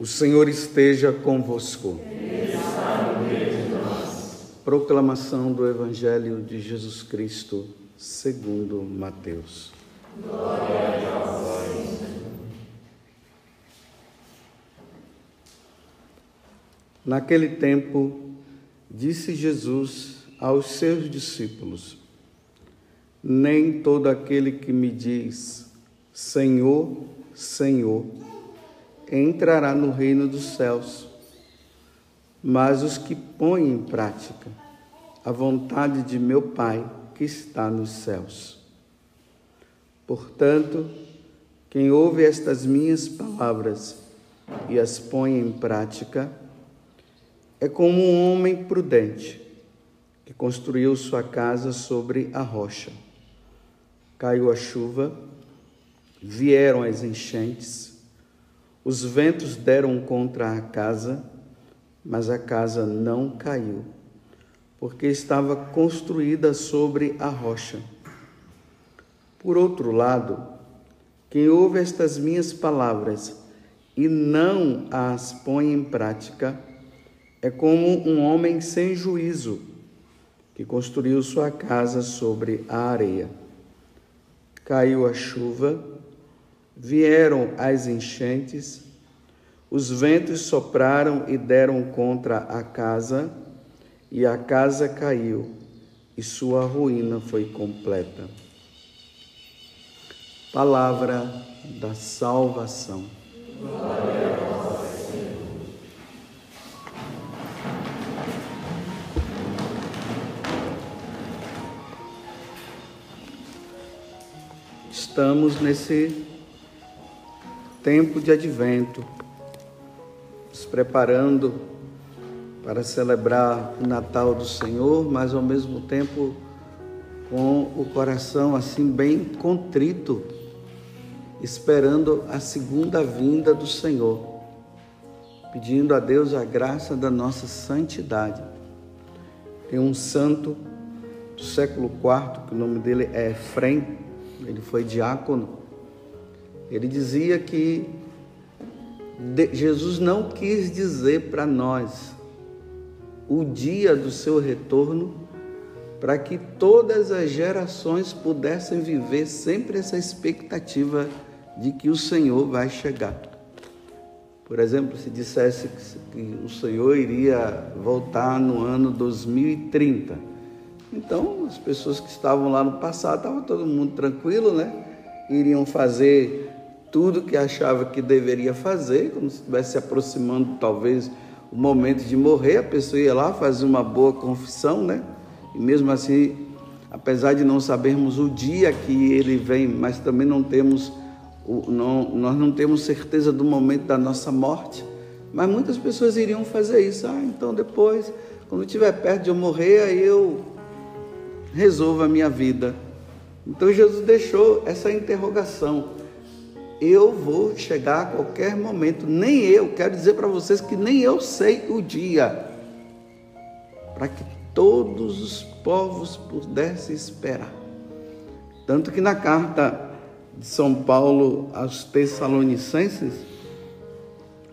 O Senhor esteja convosco. Ele está no meio de nós. Proclamação do Evangelho de Jesus Cristo, segundo Mateus. Glória a vós, Senhor. Naquele tempo, disse Jesus aos seus discípulos: nem todo aquele que me diz, Senhor, Senhor, entrará no reino dos céus, mas os que põem em prática a vontade de meu Pai que está nos céus. Portanto, quem ouve estas minhas palavras e as põe em prática, é como um homem prudente que construiu sua casa sobre a rocha. Caiu a chuva, vieram as enchentes, os ventos deram contra a casa, mas a casa não caiu, porque estava construída sobre a rocha. Por outro lado, quem ouve estas minhas palavras e não as põe em prática, é como um homem sem juízo, que construiu sua casa sobre a areia. Caiu a chuva, vieram as enchentes, os ventos sopraram e deram contra a casa, e a casa caiu, e sua ruína foi completa. Palavra da salvação. Glória a vós, Senhor. Estamos nesse tempo de advento, nos preparando para celebrar o Natal do Senhor, mas ao mesmo tempo com o coração assim bem contrito, esperando a segunda vinda do Senhor, pedindo a Deus a graça da nossa santidade. Tem um santo do século IV, que o nome dele é Efrem, ele foi diácono. Ele dizia que Jesus não quis dizer para nós o dia do seu retorno para que todas as gerações pudessem viver sempre essa expectativa de que o Senhor vai chegar. Por exemplo, se dissesse que o Senhor iria voltar no ano 2030, então as pessoas que estavam lá no passado, estava todo mundo tranquilo, né? Iriam fazer tudo que achava que deveria fazer, quando estivesse se aproximando talvez o momento de morrer, a pessoa ia lá fazer uma boa confissão, né? E mesmo assim, apesar de não sabermos o dia que ele vem, mas também nós não temos certeza do momento da nossa morte, mas muitas pessoas iriam fazer isso. Então depois, quando estiver perto de eu morrer, aí eu resolvo a minha vida. Então Jesus deixou essa interrogação. Eu vou chegar a qualquer momento, nem eu, quero dizer para vocês que nem eu sei o dia, para que todos os povos pudessem esperar. Tanto que na carta de São Paulo aos Tessalonicenses,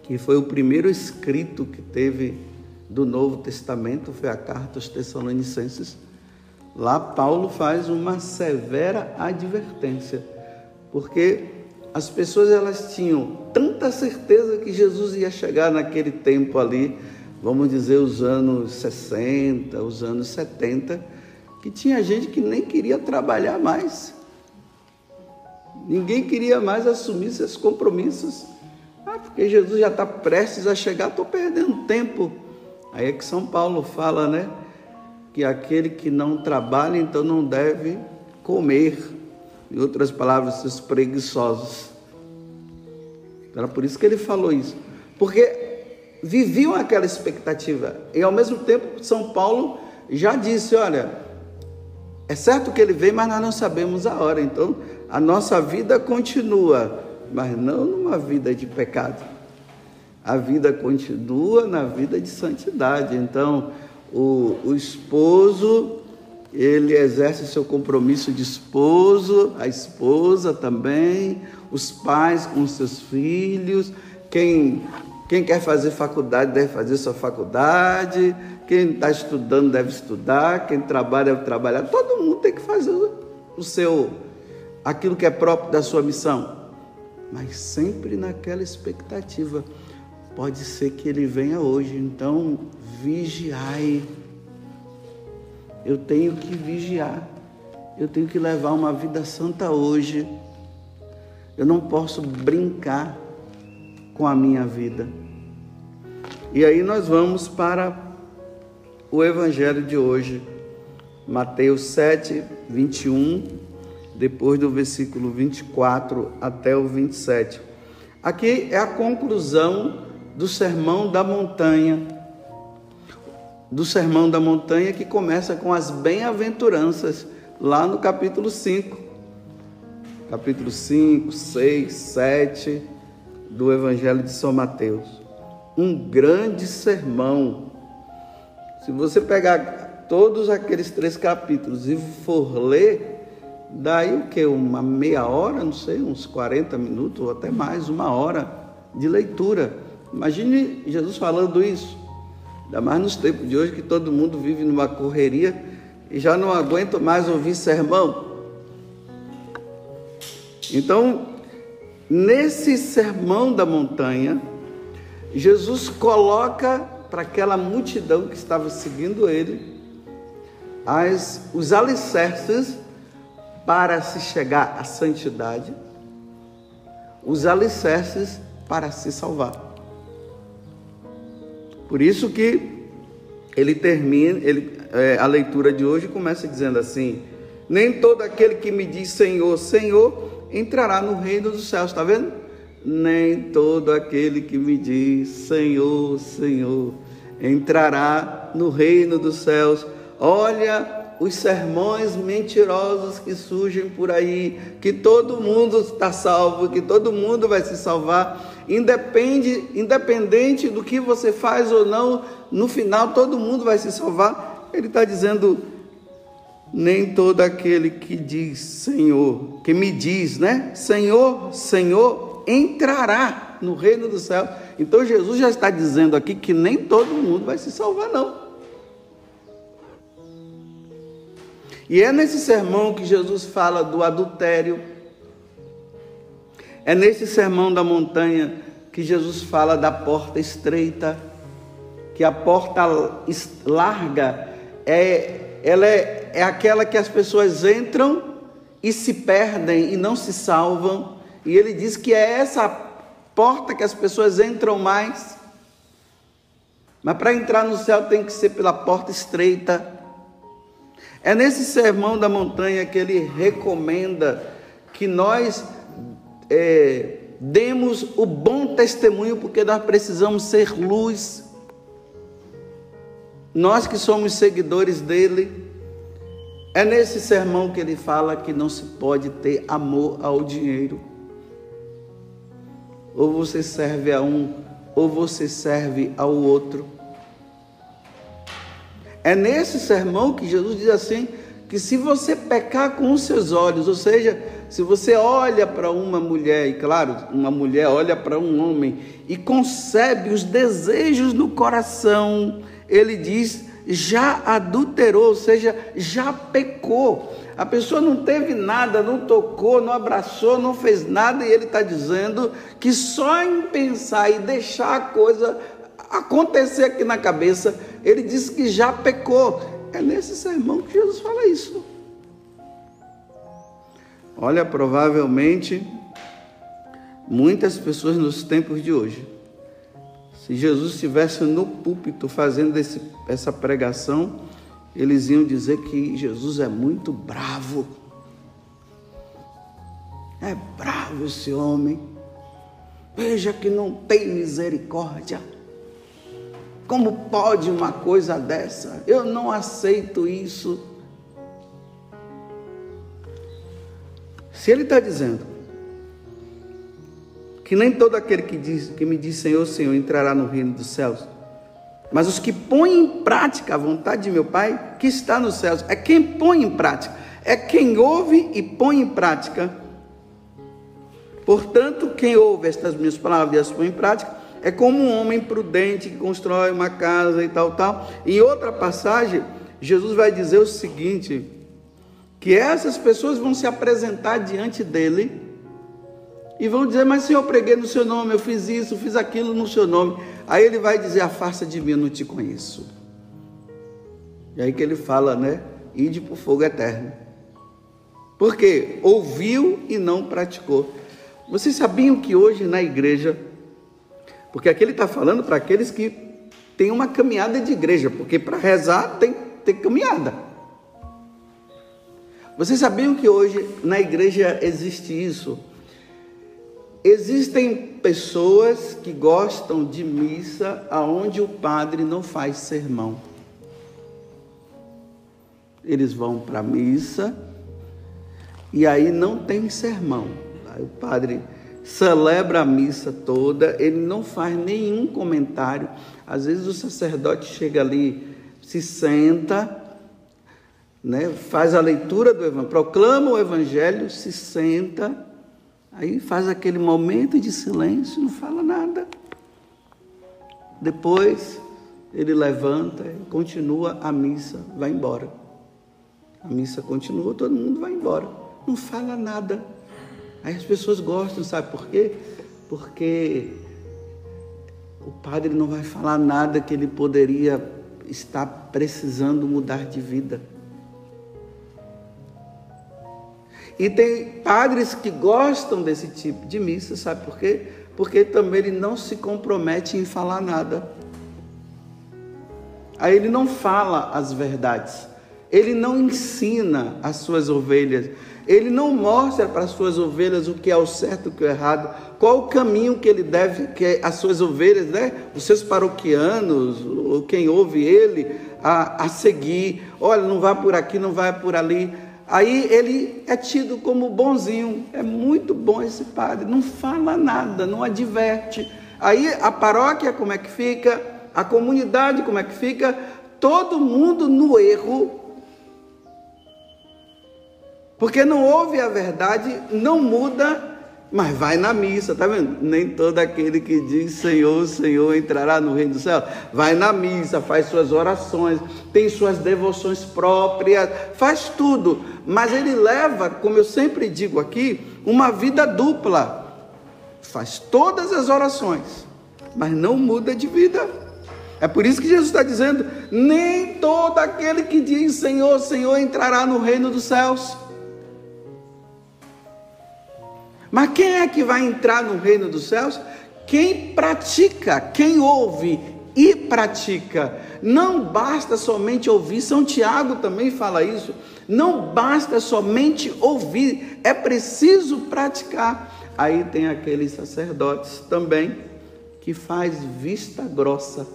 que foi o primeiro escrito que teve do Novo Testamento, foi a carta aos Tessalonicenses, lá Paulo faz uma severa advertência, porque as pessoas elas tinham tanta certeza que Jesus ia chegar naquele tempo ali, vamos dizer os anos 60, os anos 70, que tinha gente que nem queria trabalhar mais. Ninguém queria mais assumir seus compromissos. Porque Jesus já está prestes a chegar, estou perdendo tempo. Aí é que São Paulo fala, né? Que aquele que não trabalha, então não deve comer. Em outras palavras, os preguiçosos. Era por isso que ele falou isso. Porque viviam aquela expectativa. E ao mesmo tempo, São Paulo já disse, olha, é certo que ele vem, mas nós não sabemos a hora. Então, a nossa vida continua, mas não numa vida de pecado. A vida continua na vida de santidade. Então, o esposo, ele exerce seu compromisso de esposo, a esposa também, os pais com seus filhos, quem Quem quer fazer faculdade deve fazer sua faculdade, quem está estudando deve estudar, quem trabalha deve trabalhar. Todo mundo tem que fazer aquilo que é próprio da sua missão, mas sempre naquela expectativa. Pode ser que ele venha hoje, então vigiai. Eu tenho que vigiar, eu tenho que levar uma vida santa hoje. Eu não posso brincar com a minha vida. E aí nós vamos para o evangelho de hoje, Mateus 7, 21, depois do versículo 24 até o 27. Aqui é a conclusão do Sermão da Montanha. Do Sermão da Montanha, que começa com as bem-aventuranças, lá no capítulo 5. Capítulo 5, 6, 7 do Evangelho de São Mateus. Um grande sermão. Se você pegar todos aqueles 3 capítulos e for ler, daí o que? Uma meia hora, não sei, uns 40 minutos ou até mais, 1 hora de leitura. Imagine Jesus falando isso. Ainda mais nos tempos de hoje, que todo mundo vive numa correria e já não aguenta mais ouvir sermão. Então, nesse Sermão da Montanha, Jesus coloca para aquela multidão que estava seguindo ele os alicerces para se chegar à santidade, os alicerces para se salvar. Por isso que ele termina, a leitura de hoje começa dizendo assim: nem todo aquele que me diz Senhor, Senhor, entrará no reino dos céus. Está vendo? Nem todo aquele que me diz Senhor, Senhor, entrará no reino dos céus. Olha os sermões mentirosos que surgem por aí, que todo mundo está salvo, que todo mundo vai se salvar, independente do que você faz ou não, no final todo mundo vai se salvar. Ele está dizendo, nem todo aquele que diz Senhor, que me diz, né? Senhor, Senhor, entrará no reino do céu. Então Jesus já está dizendo aqui que nem todo mundo vai se salvar, não. E é nesse sermão que Jesus fala do adultério. É nesse Sermão da Montanha que Jesus fala da porta estreita, que a porta larga ela é aquela que as pessoas entram e se perdem e não se salvam. E ele diz que é essa porta que as pessoas entram mais. Mas para entrar no céu tem que ser pela porta estreita. É nesse Sermão da Montanha que ele recomenda que nós demos o bom testemunho, porque nós precisamos ser luz. Nós que somos seguidores dele. É nesse sermão que ele fala que não se pode ter amor ao dinheiro. Ou você serve a um, ou você serve ao outro. É nesse sermão que Jesus diz assim, que se você pecar com os seus olhos, ou seja, se você olha para uma mulher, e claro, uma mulher olha para um homem e concebe os desejos no coração, ele diz, já adulterou, ou seja, já pecou. A pessoa não teve nada, não tocou, não abraçou, não fez nada, e ele está dizendo que só em pensar e deixar a coisa acontecer aqui na cabeça, ele diz que já pecou. É nesse sermão que Jesus fala isso. Olha, provavelmente muitas pessoas nos tempos de hoje, se Jesus estivesse no púlpito fazendo essa pregação, eles iam dizer que Jesus é muito bravo. É bravo esse homem. Veja que não tem misericórdia. Como pode uma coisa dessa? Eu não aceito isso. Se ele está dizendo que nem todo aquele que me diz Senhor, Senhor, entrará no reino dos céus, mas os que põem em prática a vontade de meu Pai que está nos céus, é quem põe em prática, é quem ouve e põe em prática. Portanto, quem ouve estas minhas palavras e as põe em prática, é como um homem prudente que constrói uma casa e tal. Em outra passagem, Jesus vai dizer o seguinte, que essas pessoas vão se apresentar diante dele e vão dizer, mas Senhor, eu preguei no seu nome, eu fiz isso, fiz aquilo no seu nome. Aí ele vai dizer, afasta de mim, eu não te conheço. E aí que ele fala, né? Ide para o fogo eterno. Por quê? Ouviu e não praticou. Vocês sabiam que hoje na igreja, porque aqui ele está falando para aqueles que têm uma caminhada de igreja, porque para rezar tem caminhada. Vocês sabiam que hoje na igreja existe isso? Existem pessoas que gostam de missa onde o padre não faz sermão. Eles vão para a missa e aí não tem sermão. Aí o padre celebra a missa toda, ele não faz nenhum comentário. Às vezes o sacerdote chega ali, se senta, né, faz a leitura do evangelho, proclama o evangelho, se senta, aí faz aquele momento de silêncio, não fala nada. Depois ele levanta e continua a missa, vai embora. A missa continua, todo mundo vai embora, não fala nada. Aí as pessoas gostam, sabe por quê? Porque o padre não vai falar nada que ele poderia estar precisando mudar de vida. E tem padres que gostam desse tipo de missa, sabe por quê? Porque também ele não se compromete em falar nada. Aí ele não fala as verdades, ele não ensina as suas ovelhas, ele não mostra para as suas ovelhas o que é o certo e o que é o errado, qual o caminho que ele deve, que as suas ovelhas, né, os seus paroquianos, ou quem ouve ele, a seguir. Olha, não vai por aqui, não vai por ali. Aí ele é tido como bonzinho. É muito bom esse padre, não fala nada, não adverte. Aí a paróquia como é que fica? A comunidade como é que fica? Todo mundo no erro, porque não ouve a verdade, não muda, mas vai na missa, tá vendo? Nem todo aquele que diz Senhor, Senhor entrará no reino do céu. Vai na missa, faz suas orações, tem suas devoções próprias, faz tudo, mas ele leva, como eu sempre digo aqui, uma vida dupla. Faz todas as orações, mas não muda de vida. É por isso que Jesus está dizendo, nem todo aquele que diz Senhor, Senhor entrará no reino dos céus. Mas quem é que vai entrar no reino dos céus? Quem pratica, quem ouve e pratica. Não basta somente ouvir, São Tiago também fala isso. Não basta somente ouvir, é preciso praticar. Aí tem aqueles sacerdotes também que faz vista grossa.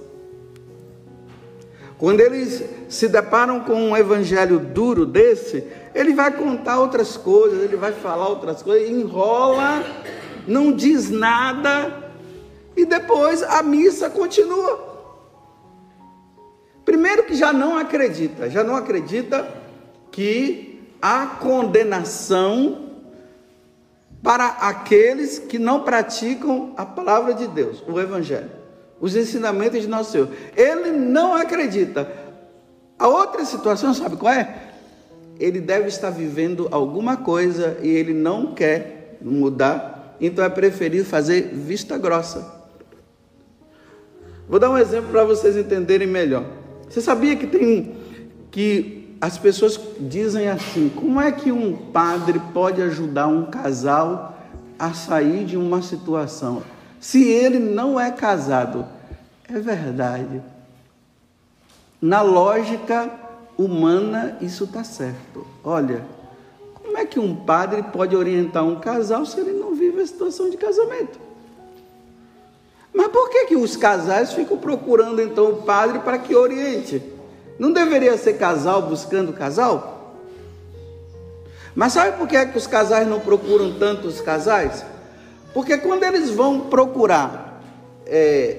Quando eles se deparam com um evangelho duro desse, ele vai contar outras coisas, ele vai falar outras coisas, enrola, não diz nada, e depois a missa continua. Primeiro que já não acredita que há condenação para aqueles que não praticam a palavra de Deus, o evangelho, os ensinamentos de nosso Senhor. Ele não acredita. A outra situação, sabe qual é? Ele deve estar vivendo alguma coisa e ele não quer mudar, então é preferível fazer vista grossa. Vou dar um exemplo para vocês entenderem melhor. Você sabia que as pessoas dizem assim, como é que um padre pode ajudar um casal a sair de uma situação, se ele não é casado? É verdade. Na lógica humana, isso está certo. Olha, como é que um padre pode orientar um casal se ele não vive a situação de casamento? Mas por que os casais ficam procurando então o padre para que oriente? Não deveria ser casal buscando casal? Mas sabe por que os casais não procuram tanto os casais? Porque quando eles vão procurar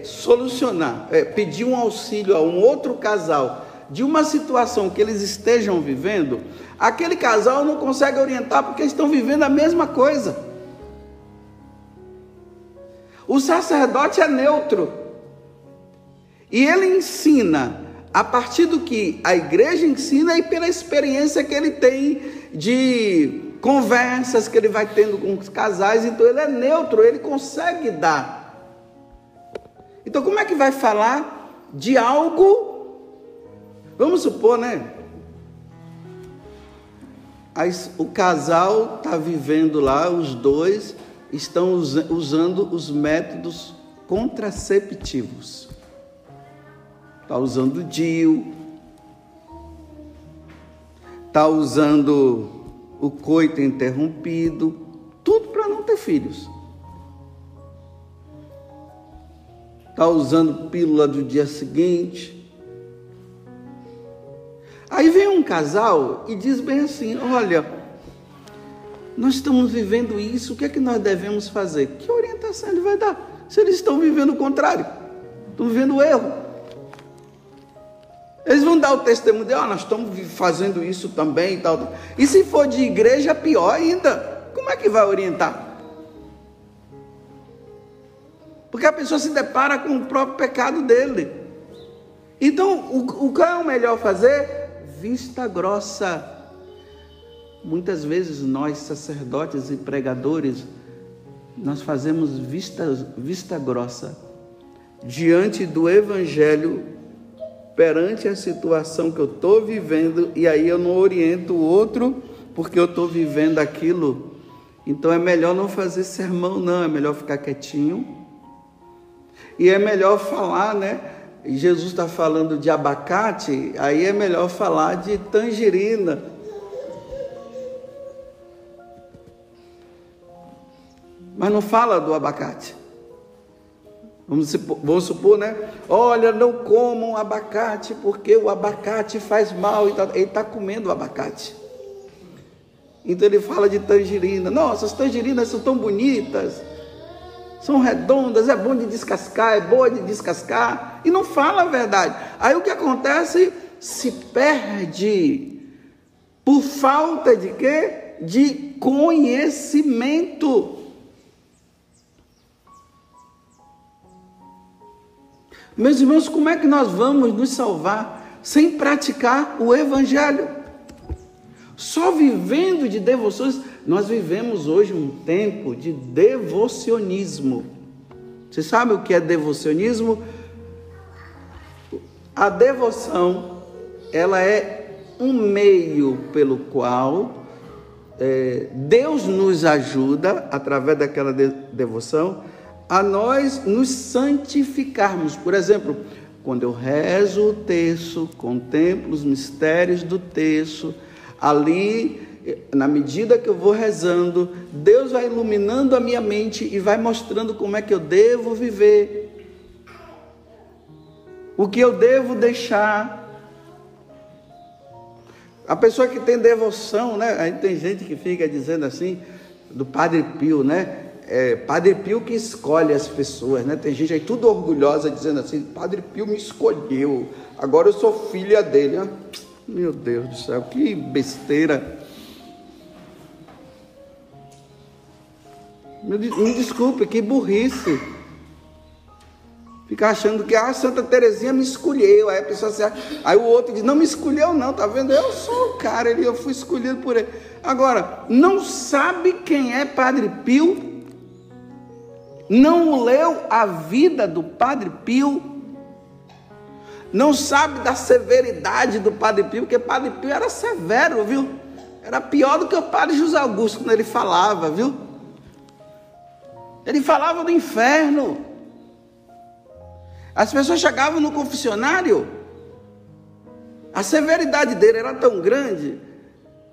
solucionar, pedir um auxílio a um outro casal de uma situação que eles estejam vivendo, aquele casal não consegue orientar porque estão vivendo a mesma coisa. O sacerdote é neutro. E ele ensina a partir do que a igreja ensina e pela experiência que ele tem de conversas que ele vai tendo com os casais. Então ele é neutro, ele consegue dar. Então como é que vai falar de algo? Vamos supor, né? O casal está vivendo lá, os dois estão usando os métodos contraceptivos. Está usando DIU, está usando o coito interrompido, tudo para não ter filhos. Está usando pílula do dia seguinte. Aí vem um casal e diz bem assim: olha, nós estamos vivendo isso, o que é que nós devemos fazer? Que orientação ele vai dar? Se eles estão vivendo o contrário, estão vivendo o erro. Eles vão dar o testemunho de, nós estamos fazendo isso também e tal. E se for de igreja, pior ainda. Como é que vai orientar? Porque a pessoa se depara com o próprio pecado dele. Então, o que é o melhor fazer? Vista grossa. Muitas vezes nós, sacerdotes e pregadores, nós fazemos vista grossa diante do evangelho, perante a situação que eu estou vivendo, e aí eu não oriento o outro, porque eu estou vivendo aquilo. Então é melhor não fazer sermão, não, é melhor ficar quietinho, e é melhor falar, né? Jesus está falando de abacate, aí é melhor falar de tangerina. Mas não fala do abacate. Vamos supor, né? Olha, não comam abacate, porque o abacate faz mal. Ele está comendo o abacate. Então ele fala de tangerina. Nossa, as tangerinas são tão bonitas, são redondas, é bom de descascar, é boa de descascar. E não fala a verdade. Aí o que acontece? Se perde. Por falta de quê? De conhecimento. Meus irmãos, como é que nós vamos nos salvar sem praticar o evangelho? Só vivendo de devoções. Nós vivemos hoje um tempo de devocionismo. Você sabe o que é devocionismo? A devoção, ela é um meio pelo qual Deus nos ajuda, através daquela devoção, a nós nos santificarmos. Por exemplo, quando eu rezo o terço, contemplo os mistérios do terço, ali, na medida que eu vou rezando, Deus vai iluminando a minha mente e vai mostrando como é que eu devo viver, o que eu devo deixar. A pessoa que tem devoção, né? Aí tem gente que fica dizendo assim, do Padre Pio, né? Padre Pio que escolhe as pessoas, né? Tem gente aí tudo orgulhosa dizendo assim: Padre Pio me escolheu, agora eu sou filha dele. Meu Deus do céu, que besteira. Me desculpe, que burrice. Fica achando que Santa Teresinha me escolheu. Aí a pessoa aí o outro diz: não me escolheu não, tá vendo? Eu sou o cara, eu fui escolhido por ele. Agora, não sabe quem é Padre Pio? Não leu a vida do Padre Pio? Não sabe da severidade do Padre Pio? Porque Padre Pio era severo, viu? Era pior do que o Padre José Augusto quando ele falava, viu? Ele falava do inferno. As pessoas chegavam no confessionário, a severidade dele era tão grande,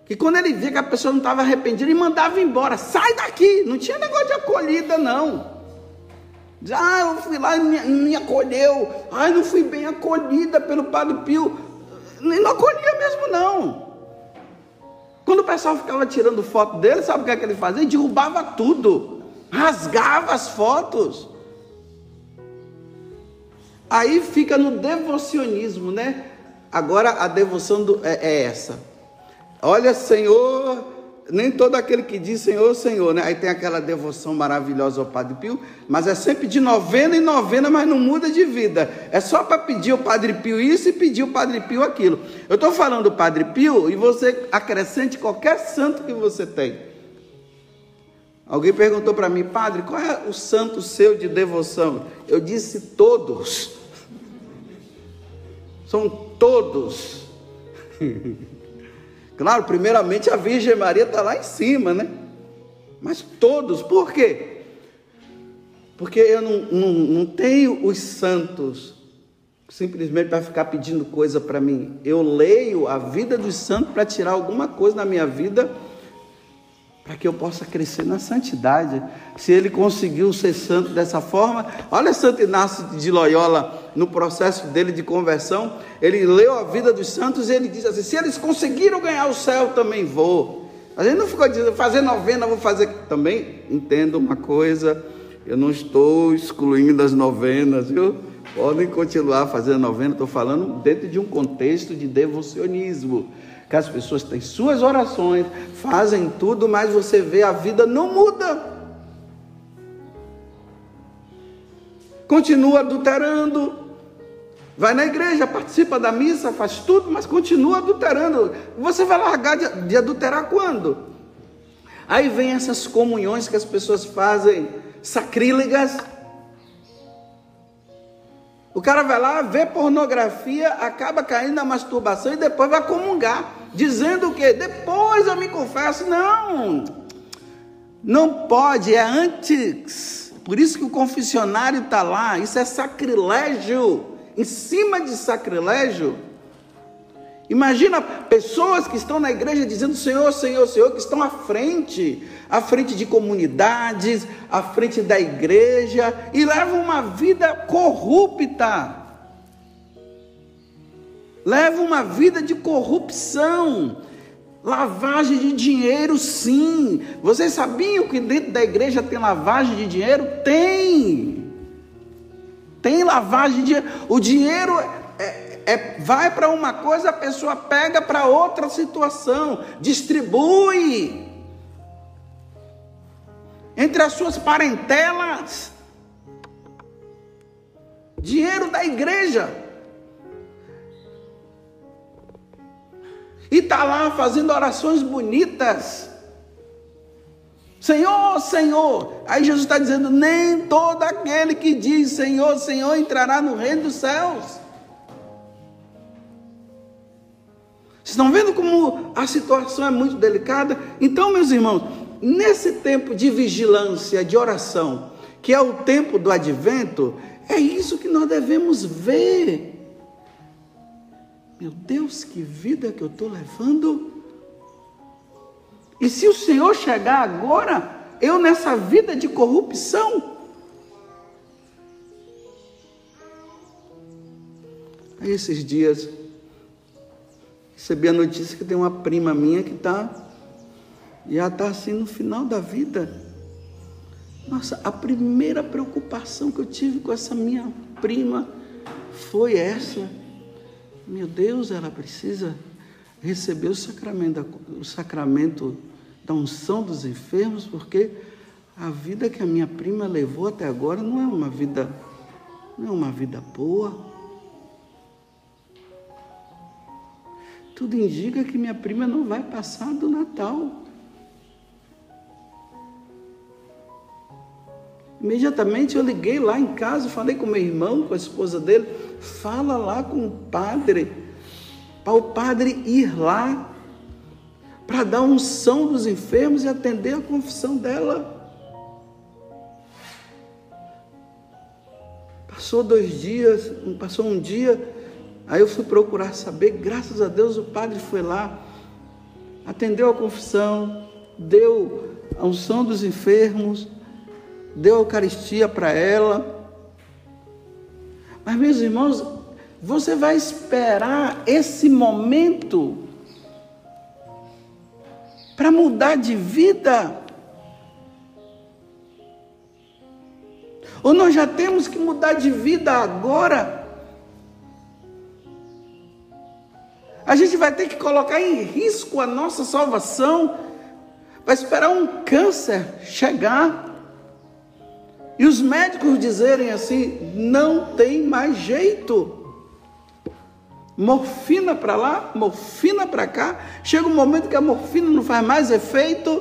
que quando ele via que a pessoa não estava arrependida, ele mandava embora: sai daqui. Não tinha negócio de acolhida, não. Eu fui lá e me acolheu. Não fui bem acolhida pelo Padre Pio. Não acolhia mesmo, não. Quando o pessoal ficava tirando foto dele, sabe o que é que ele fazia? Ele derrubava tudo, rasgava as fotos. Aí fica no devocionismo, né? Agora a devoção é essa: olha, Senhor, aquele que diz Senhor, Senhor, né? Aí tem aquela devoção maravilhosa ao Padre Pio, mas é sempre de novena em novena, mas não muda de vida. É só para pedir ao Padre Pio isso e pedir ao Padre Pio aquilo. Eu estou falando do Padre Pio e você acrescente qualquer santo que você tem. Alguém perguntou para mim, padre, qual é o santo seu de devoção? Eu disse todos. São todos. Claro, primeiramente a Virgem Maria está lá em cima, né? Mas todos, por quê? Porque eu não tenho os santos simplesmente para ficar pedindo coisa para mim. Eu leio a vida dos santos para tirar alguma coisa na minha vida, para que eu possa crescer na santidade. Se ele conseguiu ser santo dessa forma, olha Santo Inácio de Loyola, no processo dele de conversão, ele leu a vida dos santos e ele diz assim, se eles conseguiram ganhar o céu, também vou. A gente não ficou dizendo, fazer novena, vou fazer também. Entenda uma coisa, eu não estou excluindo as novenas, viu? Podem continuar fazendo novena, estou falando dentro de um contexto de devocionismo, que as pessoas têm suas orações, fazem tudo, mas você vê a vida não muda. Continua adulterando, vai na igreja, participa da missa, faz tudo, mas continua adulterando. Você vai largar de adulterar quando? Aí vem essas comunhões que as pessoas fazem, sacrílegas. O cara vai lá, vê pornografia, acaba caindo na masturbação e depois vai comungar, dizendo o quê? Depois eu me confesso. Não pode, é antes. Por isso que o confessionário está lá, isso é sacrilégio, em cima de sacrilégio. Imagina pessoas que estão na igreja dizendo Senhor, Senhor, Senhor, que estão à frente de comunidades, à frente da igreja, e levam uma vida corrupta, levam uma vida de corrupção, lavagem de dinheiro, sim. Vocês sabiam que dentro da igreja tem lavagem de dinheiro? Tem lavagem de dinheiro. O dinheiro vai para uma coisa, a pessoa pega para outra situação, distribui entre as suas parentelas, dinheiro da igreja, e está lá fazendo orações bonitas, Senhor, Senhor. Aí Jesus está dizendo, nem todo aquele que diz Senhor, Senhor entrará no reino dos céus. Vocês estão vendo como a situação é muito delicada? Então, meus irmãos, nesse tempo de vigilância, de oração, que é o tempo do advento, é isso que nós devemos ver. Meu Deus, que vida que eu estou levando. E se o Senhor chegar agora, eu nessa vida de corrupção? Aí esses dias, recebi a notícia que tem uma prima minha que já está assim no final da vida. Nossa, a primeira preocupação que eu tive com essa minha prima foi essa. Meu Deus, ela precisa receber o sacramento da unção dos enfermos, porque a vida que a minha prima levou até agora não é uma vida boa. Tudo indica que minha prima não vai passar do Natal. Imediatamente eu liguei lá em casa, falei com meu irmão, com a esposa dele, fala lá com o padre, para o padre ir lá, para dar unção dos enfermos e atender a confissão dela. Passou um dia, aí eu fui procurar saber, graças a Deus o padre foi lá, atendeu a confissão, deu a unção dos enfermos, deu a Eucaristia para ela. Mas, meus irmãos, você vai esperar esse momento para mudar de vida? Ou nós já temos que mudar de vida agora? A gente vai ter que colocar em risco a nossa salvação vai esperar um câncer chegar e os médicos dizerem assim, não tem mais jeito. Morfina para lá, morfina para cá. Chega um momento que a morfina não faz mais efeito.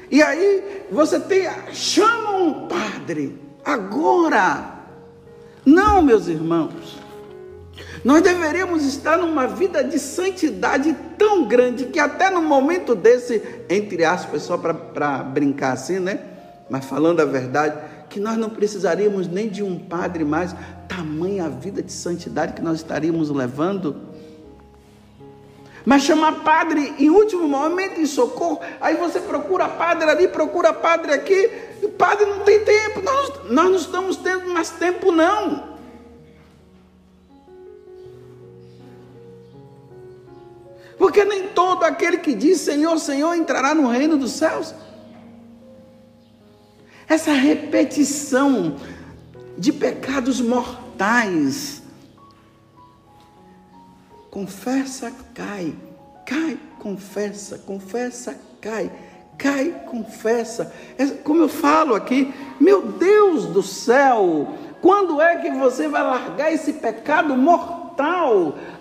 E aí você chama um padre. Agora. Não, meus irmãos. Nós deveríamos estar numa vida de santidade tão grande que até no momento desse, entre aspas, só para brincar assim, né? Mas falando a verdade, que nós não precisaríamos nem de um padre mais, tamanha a vida de santidade que nós estaríamos levando. Mas chamar padre em último momento em socorro, aí você procura padre ali, procura padre aqui, e o padre não tem tempo, nós não estamos tendo mais tempo não. Porque nem todo aquele que diz Senhor, Senhor entrará no reino dos céus. Essa repetição de pecados mortais. Confessa, cai. Cai, confessa. Confessa, cai. Cai, confessa. Como eu falo aqui, meu Deus do céu, quando é que você vai largar esse pecado mortal?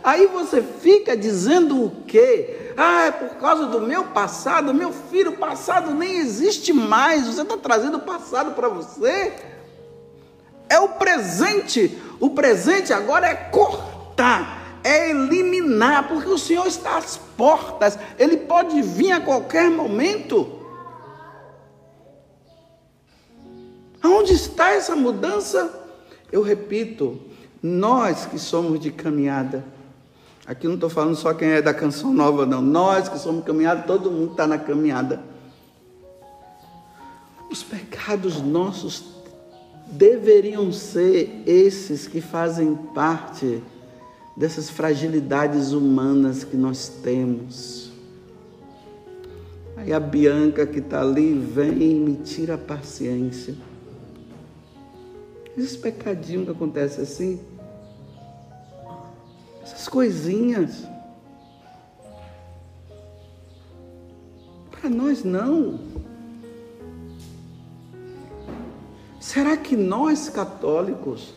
Aí você fica dizendo o quê? Ah, é por causa do meu passado. Meu filho, o passado nem existe mais. Você está trazendo o passado para você? É o presente. O presente agora é cortar, é eliminar, porque o Senhor está às portas. Ele pode vir a qualquer momento. Aonde está essa mudança? Eu repito, nós que somos de caminhada, aqui não estou falando só quem é da canção nova, não. Nós que somos caminhada, todo mundo está na caminhada. Os pecados nossos deveriam ser esses que fazem parte dessas fragilidades humanas que nós temos. Aí a Bianca que está ali vem e me tira a paciência. Esses pecadinhos que acontecem assim, essas coisinhas, para nós não. Será que nós católicos,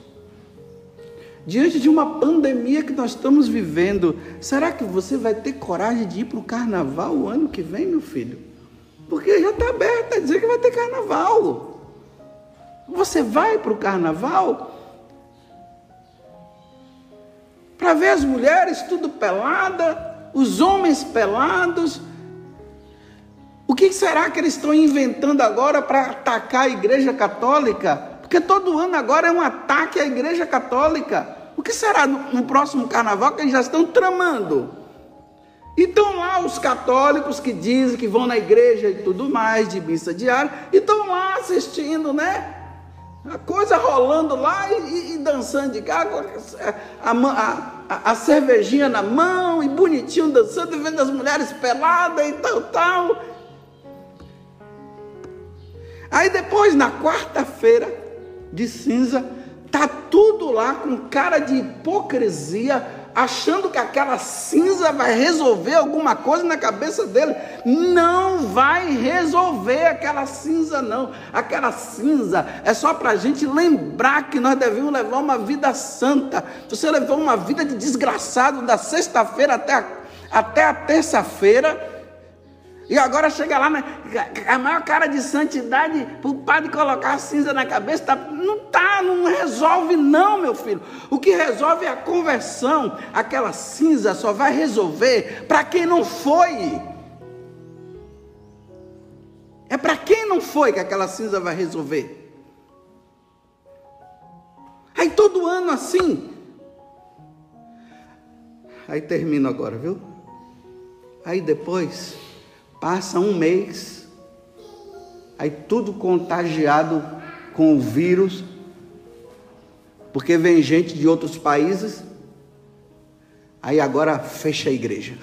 diante de uma pandemia que nós estamos vivendo, será que você vai ter coragem de ir para o carnaval o ano que vem, meu filho? Porque já está aberto a dizer que vai ter carnaval. Você vai para o carnaval para ver as mulheres tudo pelada, os homens pelados. O que será que eles estão inventando agora para atacar a Igreja Católica? Porque todo ano agora é um ataque à Igreja Católica. O que será no próximo carnaval que eles já estão tramando? E estão lá os católicos que dizem que vão na igreja e tudo mais, de missa diária, e estão lá assistindo, né? A coisa rolando lá e dançando de cá, a cervejinha na mão, e bonitinho dançando, e vendo as mulheres peladas e tal. Aí depois, na quarta-feira de cinza, tá tudo lá com cara de hipocrisia, achando que aquela cinza vai resolver alguma coisa na cabeça dele. Não vai resolver aquela cinza, não. Aquela cinza é só para a gente lembrar que nós devemos levar uma vida santa. Você levou uma vida de desgraçado da sexta-feira até a terça-feira, e agora chega lá, a maior cara de santidade, para o padre colocar a cinza na cabeça, não resolve não, meu filho. O que resolve é a conversão. Aquela cinza só vai resolver para quem não foi. É para quem não foi que aquela cinza vai resolver. Aí todo ano assim. Aí termino agora, viu? Aí depois passa um mês, aí tudo contagiado com o vírus, porque vem gente de outros países, aí agora fecha a igreja.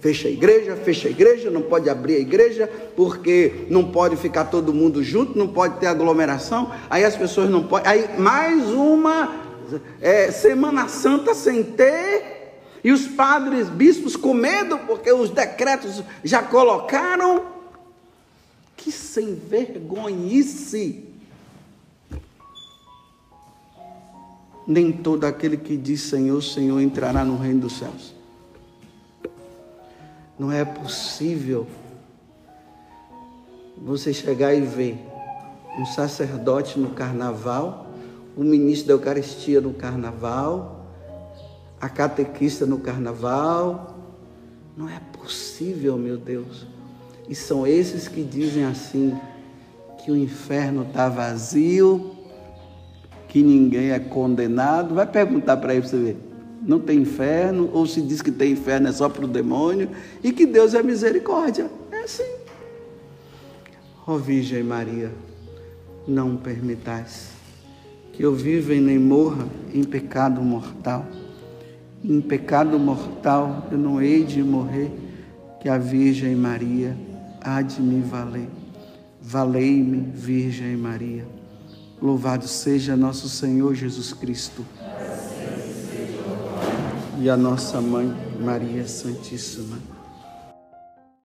Fecha a igreja, não pode abrir a igreja, porque não pode ficar todo mundo junto, não pode ter aglomeração, aí as pessoas não podem, aí mais uma Semana Santa sem ter, E os padres, bispos com medo, porque os decretos já colocaram. Que sem vergonhice! Nem todo aquele que diz Senhor, Senhor entrará no reino dos céus. Não é possível você chegar e ver um sacerdote no carnaval, o ministro da Eucaristia no carnaval, a catequista no carnaval. Não é possível, meu Deus. E são esses que dizem assim, que o inferno está vazio, que ninguém é condenado. Vai perguntar para ele para você ver. Não tem inferno, ou se diz que tem inferno é só para o demônio, e que Deus é misericórdia. É assim. Ó Virgem Maria, não permitais que eu viva e nem morra em pecado mortal. Em pecado mortal eu não hei de morrer, que a Virgem Maria há de me valer. Valei-me, Virgem Maria. Louvado seja nosso Senhor Jesus Cristo. E a nossa Mãe, Maria Santíssima.